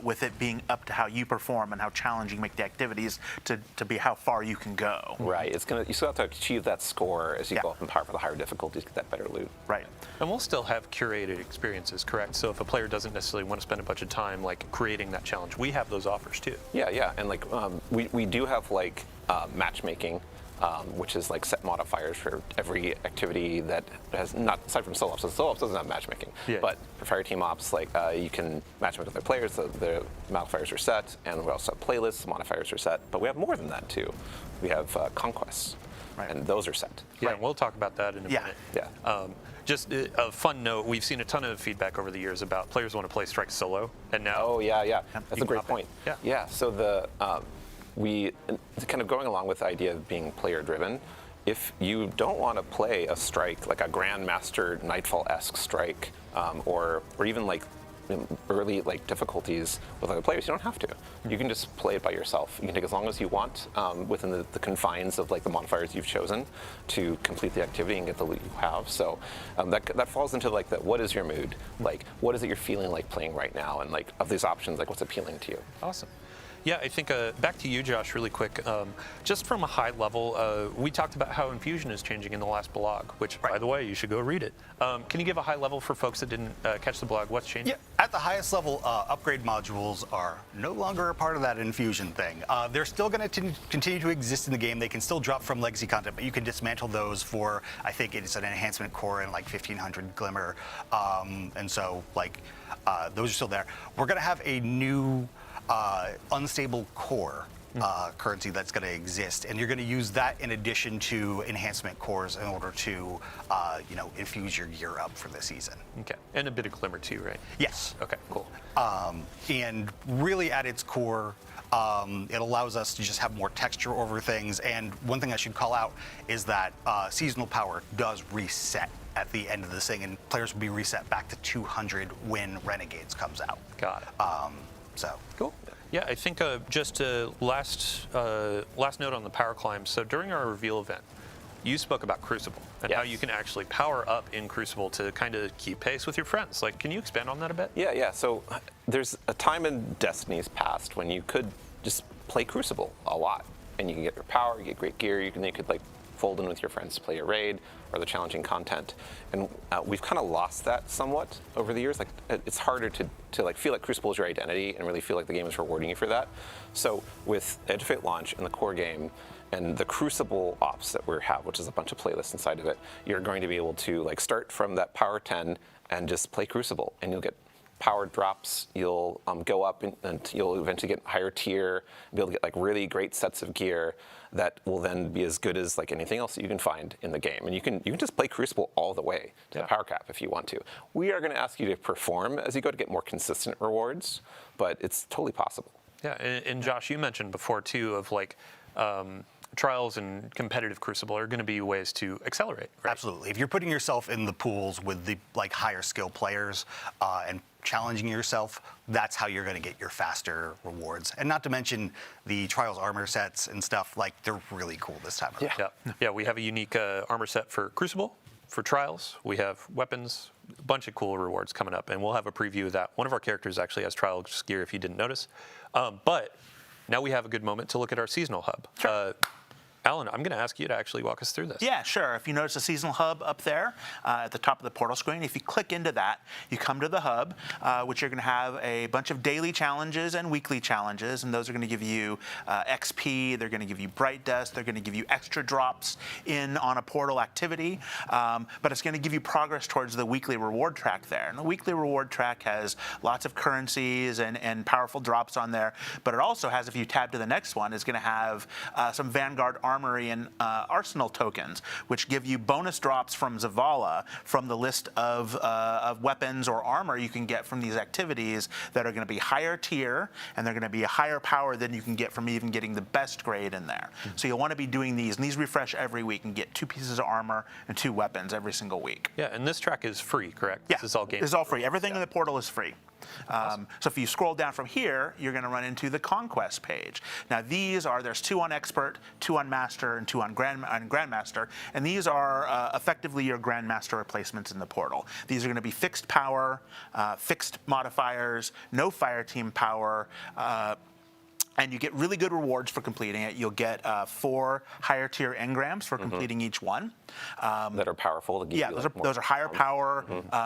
with it being up to how you perform and how challenging you make the activities to be how far you can go. Right. You still have to achieve that score as you go up in power for the higher difficulties, get that better loot. Right. And we'll still have curated experiences, correct? So if a player doesn't necessarily want to spend a bunch of time like creating that challenge, we have those offers too. Yeah, and like we do have like matchmaking. Which is like set modifiers for every activity that has not, aside from solo ops. So solo ops doesn't have matchmaking. Yeah. But for Fireteam Ops, like you can match with other players. The modifiers are set, and we also have playlists. The modifiers are set, but we have more than that too. We have conquests. and those are set. Yeah, and we'll talk about that in a Yeah. minute. Yeah. Just a fun note, we've seen a ton of feedback over the years about players want to play Strike solo, and now Oh yeah. That's You a great hop in. point. Yeah. So we kind of going along with the idea of being player driven. If you don't want to play a strike like a Grandmaster Nightfall-esque strike, or even like early like difficulties with other players, you don't have to. You can just play it by yourself. You can take as long as you want within the confines of like the modifiers you've chosen to complete the activity and get the loot you have. So that falls into like the what is your mood? Like what is it you're feeling like playing right now? And like of these options, like what's appealing to you? Awesome. Yeah, I think back to you, Josh, really quick. Just from a high level, we talked about how Infusion is changing in the last blog, which, by the way, you should go read it. Can you give a high level for folks that didn't catch the blog? What's changing? Yeah, at the highest level, upgrade modules are no longer a part of that Infusion thing. They're still going to continue to exist in the game. They can still drop from legacy content, but you can dismantle those for, I think it's an enhancement core and like 1500 Glimmer. And so, like, those are still there. We're going to have a new unstable core currency that's going to exist, and you're going to use that in addition to enhancement cores in order to, infuse your gear up for the season. Okay, and a bit of Glimmer too, right? Yes. Okay, cool. And really at its core, it allows us to just have more texture over things. And one thing I should call out is that seasonal power does reset at the end of this thing, and players will be reset back to 200 when Renegades comes out. Got it. So Cool. Yeah, I think just last note on the power climb. So during our reveal event, you spoke about Crucible and how Yes. you can actually power up in Crucible to kind of keep pace with your friends. Like, can you expand on that a bit? Yeah. So there's a time in Destiny's past when you could just play Crucible a lot, and you can get your power, you get great gear, you could like fold in with your friends to play a raid or the challenging content, and we've kind of lost that somewhat over the years. Like it's harder to like feel like Crucible is your identity and really feel like the game is rewarding you for that. So with Edge of Fate launch and the core game and the Crucible ops that we have, which is a bunch of playlists inside of it, you're going to be able to like start from that power 10 and just play Crucible, and you'll get power drops, you'll go up and you'll eventually get higher tier, be able to get like really great sets of gear that will then be as good as like anything else that you can find in the game. And you can just play Crucible all the way to the power cap if you want to. We are going to ask you to perform as you go to get more consistent rewards, but it's totally possible. Yeah, and Josh, you mentioned before too of like trials and competitive Crucible are going to be ways to accelerate, right? absolutely, if you're putting yourself in the pools with the like higher skill players and challenging yourself, that's how you're going to get your faster rewards. And not to mention the Trials armor sets and stuff, like they're really cool this time around. Yeah, we have a unique armor set for Crucible, for Trials. We have weapons, a bunch of cool rewards coming up, and we'll have a preview of that. One of our characters actually has Trials gear, if you didn't notice. But now we have a good moment to look at our seasonal hub. Sure. Alan, I'm going to ask you to actually walk us through this. Yeah, sure. If you notice a seasonal hub up there at the top of the portal screen, if you click into that, you come to the hub, which you're going to have a bunch of daily challenges and weekly challenges, and those are going to give you XP, they're going to give you Bright Dust, they're going to give you extra drops in on a portal activity, but it's going to give you progress towards the weekly reward track there. And the weekly reward track has lots of currencies and powerful drops on there, but it also has, if you tab to the next one, is going to have some Vanguard Armory and Arsenal tokens, which give you bonus drops from Zavala from the list of weapons or armor you can get from these activities that are going to be higher tier, and they're going to be a higher power than you can get from even getting the best grade in there. So you'll want to be doing these, and these refresh every week, and get 2 pieces of armor and 2 weapons every single week. Yeah, and this track is free, correct? Yeah, This is all game. It's all free. Everything in the portal is free. So if you scroll down from here, you're going to run into the Conquest page. Now there's 2 on Expert, 2 on Master, and 2 on Grandmaster, and these are effectively your Grandmaster replacements in the portal. These are going to be fixed power, fixed modifiers, no Fireteam Power, and you get really good rewards for completing it. You'll get 4 higher tier engrams for completing each one. That are powerful to give you like, more those are higher power,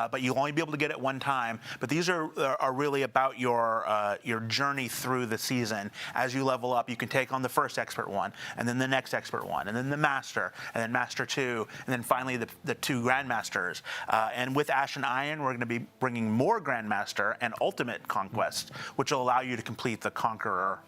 but you'll only be able to get it one time. But these are really about your journey through the season. As you level up, you can take on the first expert one, and then the next expert one, and then the master, and then master 2, and then finally the 2 grandmasters. And with Ash and Iron, we're going to be bringing more grandmaster and ultimate conquest, which will allow you to complete the Conqueror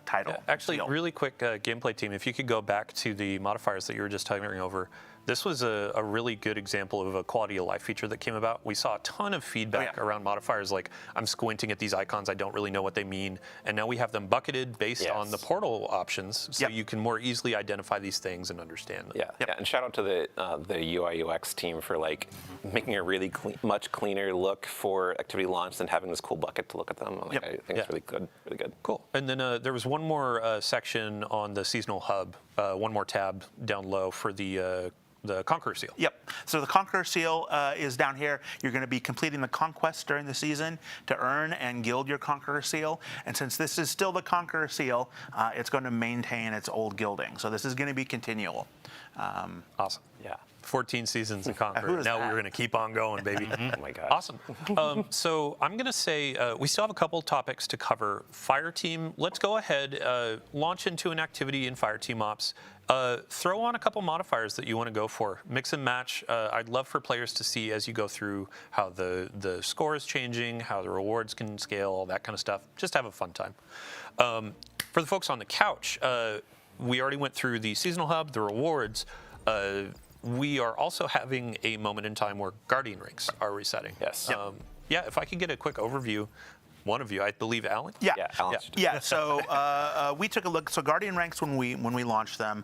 title. Actually, seal. really quick gameplay team, if you could go back to the modifiers that you were just talking over, this was a really good example of a quality of life feature that came about. We saw a ton of feedback around modifiers, like I'm squinting at these icons, I don't really know what they mean, and now we have them bucketed based on the portal options, so you can more easily identify these things and understand them. Yeah, and shout out to the UI UX team for like making a really much cleaner look for activity launch than having this cool bucket to look at them. Like, I think it's really good, really good. Cool. And then there was one more section on the seasonal hub, one more tab down low for the Conqueror Seal. Yep. So the Conqueror Seal is down here. You're going to be completing the conquests during the season to earn and gild your Conqueror Seal. And since this is still the Conqueror Seal, it's going to maintain its old gilding. So this is going to be continual. Awesome. Yeah. 14 seasons of Conqueror. Who is Now that? we're going to keep on going, baby. Oh my God. Awesome. So I'm going to say we still have a couple topics to cover. Fireteam, let's go ahead, launch into an activity in Fireteam Ops. Throw on a couple modifiers that you want to go for. Mix and match. I'd love for players to see as you go through how the score is changing, how the rewards can scale, all that kind of stuff. Just have a fun time. For the folks on the couch, we already went through the seasonal hub, the rewards. We are also having a moment in time where Guardian ranks are resetting. Yes. Yep. If I could get a quick overview, one of you, I believe Alan? Yeah. Alan. Yeah. So we took a look. So Guardian ranks, when we launched them,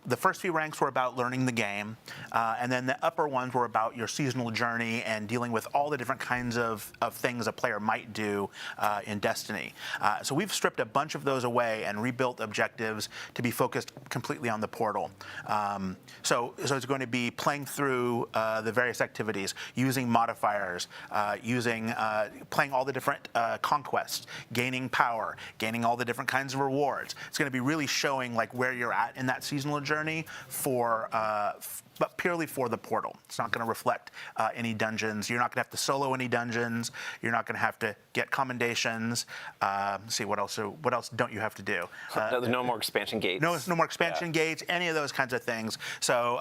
the first few ranks were about learning the game, and then the upper ones were about your seasonal journey and dealing with all the different kinds of things a player might do in Destiny. So we've stripped a bunch of those away and rebuilt objectives to be focused completely on the portal. So it's going to be playing through the various activities, using modifiers, playing all the different conquests, gaining power, gaining all the different kinds of rewards. It's going to be really showing like where you're at in that seasonal journey but purely for the portal. It's not going to reflect any dungeons. You're not going to have to solo any dungeons. You're not going to have to get commendations. Let's see, what else don't you have to do? There's no more expansion gates. No more expansion gates, any of those kinds of things. So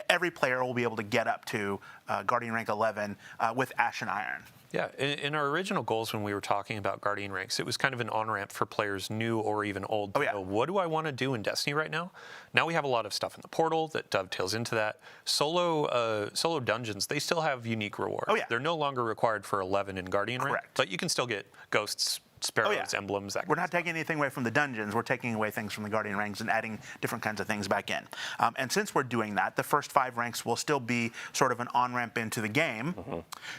every player will be able to get up to Guardian rank 11 with Ash and Iron. Yeah, in our original goals when we were talking about Guardian ranks, it was kind of an on-ramp for players new or even old to go, what do I want to do in Destiny right now? Now we have a lot of stuff in the portal that dovetails into that. Solo dungeons, they still have unique rewards. Oh, yeah. They're no longer required for 11 in Guardian rank, but you can still get ghosts, sparrows, emblems, that We're not taking anything away from the dungeons. We're taking away things from the Guardian ranks and adding different kinds of things back in. And since we're doing that, the first 5 ranks will still be sort of an on-ramp into the game.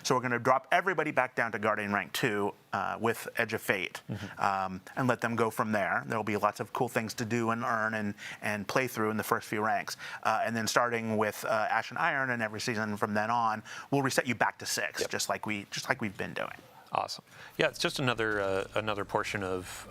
So we're going to drop everybody back down to Guardian rank 2 with Edge of Fate and let them go from there. There'll be lots of cool things to do and earn and play through in the first few ranks. And then starting with Ash and Iron and every season from then on, we'll reset you back to 6, just like we've been doing. Awesome. Yeah, it's just another portion of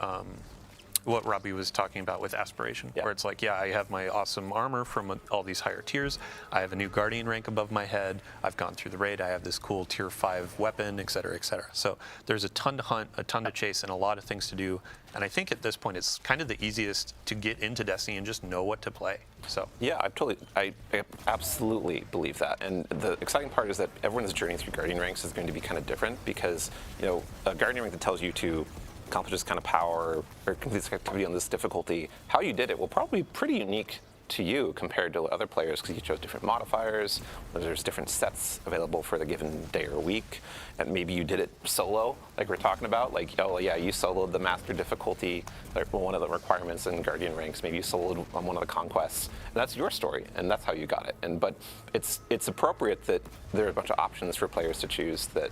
what Robbie was talking about with aspiration, where it's like, I have my awesome armor from all these higher tiers. I have a new Guardian rank above my head. I've gone through the raid. I have this cool tier 5 weapon, et cetera, et cetera. So there's a ton to hunt, a ton to chase, and a lot of things to do. And I think at this point, it's kind of the easiest to get into Destiny and just know what to play. So yeah, I absolutely believe that. And the exciting part is that everyone's journey through Guardian ranks is going to be kind of different because, a Guardian rank that tells you to accomplish this kind of power or complete this activity on this difficulty, how you did it will probably be pretty unique to you compared to other players because you chose different modifiers. There's different sets available for the given day or week, and maybe you did it solo, like we're talking about. Like, you soloed the master difficulty, like one of the requirements in Guardian ranks. Maybe you soloed on one of the conquests, and that's your story, and that's how you got it. But it's appropriate that there are a bunch of options for players to choose that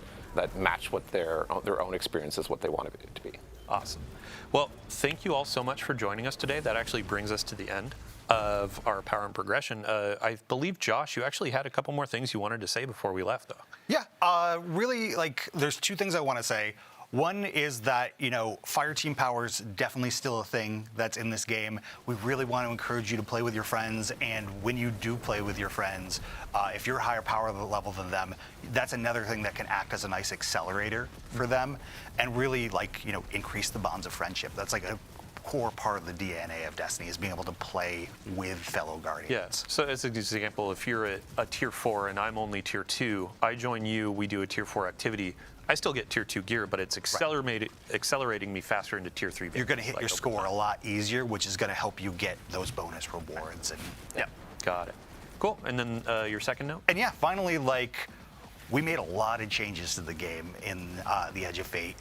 match what their own experiences, what they want it to be. Awesome. Well, thank you all so much for joining us today. That actually brings us to the end of our Power and Progression. I believe, Josh, you actually had a couple more things you wanted to say before we left, though. Yeah, really, there's 2 things I want to say. One is that, Fireteam Power is definitely still a thing that's in this game. We really want to encourage you to play with your friends, and when you do play with your friends, if you're a higher power level than them, that's another thing that can act as a nice accelerator for them and really, increase the bonds of friendship. That's like a core part of the DNA of Destiny is being able to play with fellow Guardians. Yes. So as an example, if you're at a tier 4 and I'm only tier 2, I join you, we do a tier 4 activity. I still get tier 2 gear, but it's accelerating me faster into tier 3. You're going to hit your score a lot easier, which is going to help you get those bonus rewards. And yeah, got it. Cool. And then your second note? And yeah, finally, like, we made a lot of changes to the game in the Edge of Fate.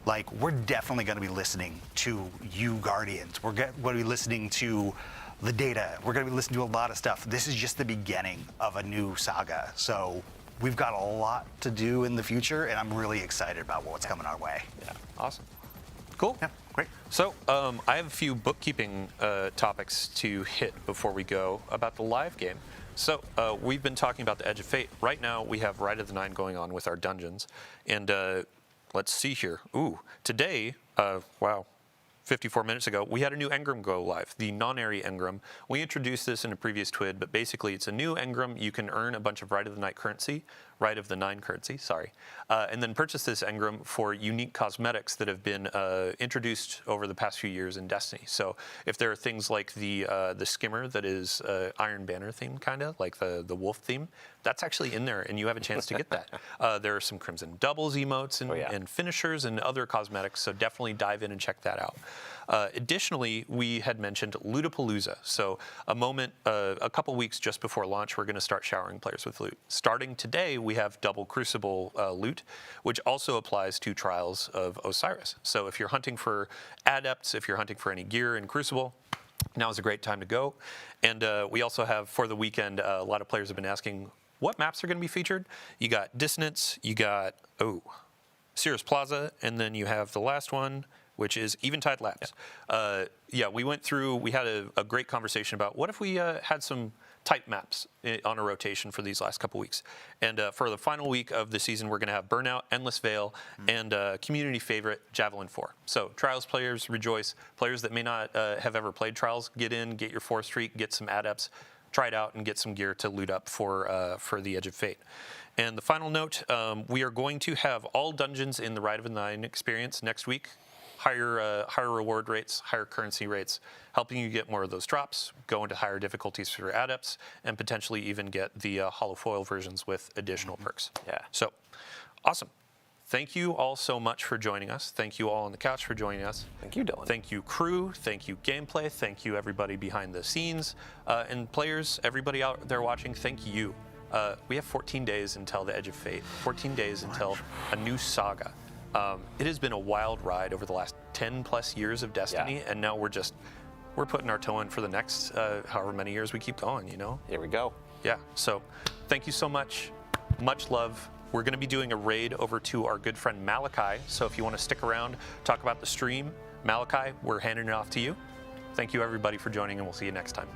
Like, we're definitely going to be listening to you Guardians. We're going to be listening to the data. We're going to be listening to a lot of stuff. This is just the beginning of a new saga. So we've got a lot to do in the future, and I'm really excited about what's coming our way. Yeah, awesome. Cool. Yeah, great. So I have a few bookkeeping topics to hit before we go about the live game. So we've been talking about the Edge of Fate. Right now we have Rite of the Nine going on with our dungeons. And let's see here. Ooh, today, wow, 54 minutes ago, we had a new engram go live, the non-area engram. We introduced this in a previous TWID, but basically it's a new engram. You can earn a bunch of Rite of the Nine currency, and then purchase this engram for unique cosmetics that have been introduced over the past few years in Destiny. So if there are things like the skimmer that is Iron Banner theme, kind of like the wolf theme, that's actually in there, and you have a chance to get that. There are some Crimson Doubles emotes and finishers and other cosmetics, so definitely dive in and check that out. Additionally, we had mentioned Lootapalooza. So a couple weeks just before launch, we're going to start showering players with loot. Starting today, we have double Crucible loot, which also applies to Trials of Osiris. So if you're hunting for adepts, if you're hunting for any gear in Crucible, now is a great time to go. And we also have, for the weekend, a lot of players have been asking, what maps are going to be featured? You got Dissonance, you got, Cirrus Plaza, and then you have the last one, which is Eventide Labs. Yeah, we went through, we had a great conversation about what if we had some type maps on a rotation for these last couple weeks. And for the final week of the season, we're going to have Burnout, Endless Veil, and community favorite, Javelin 4. So Trials players rejoice. Players that may not have ever played Trials, get in, get your 4 streak, get some adepts, try it out, and get some gear to loot up for the Edge of Fate. And the final note, we are going to have all dungeons in the Rite of the Nine experience next week. Higher reward rates, higher currency rates, helping you get more of those drops, go into higher difficulties for your adepts, and potentially even get the hollow foil versions with additional perks. Yeah. So, awesome. Thank you all so much for joining us. Thank you all on the couch for joining us. Thank you, Dylan. Thank you, crew. Thank you, gameplay. Thank you, everybody behind the scenes. And players, everybody out there watching, thank you. We have 14 days until the Edge of Fate, 14 days until a new saga. It has been a wild ride over the last 10 plus years of Destiny, and now we're putting our toe in for the next however many years we keep going, you know? Here we go. Yeah, so thank you so much. Much love. We're going to be doing a raid over to our good friend Malachi, so if you want to stick around, talk about the stream, Malachi, we're handing it off to you. Thank you, everybody, for joining, and we'll see you next time.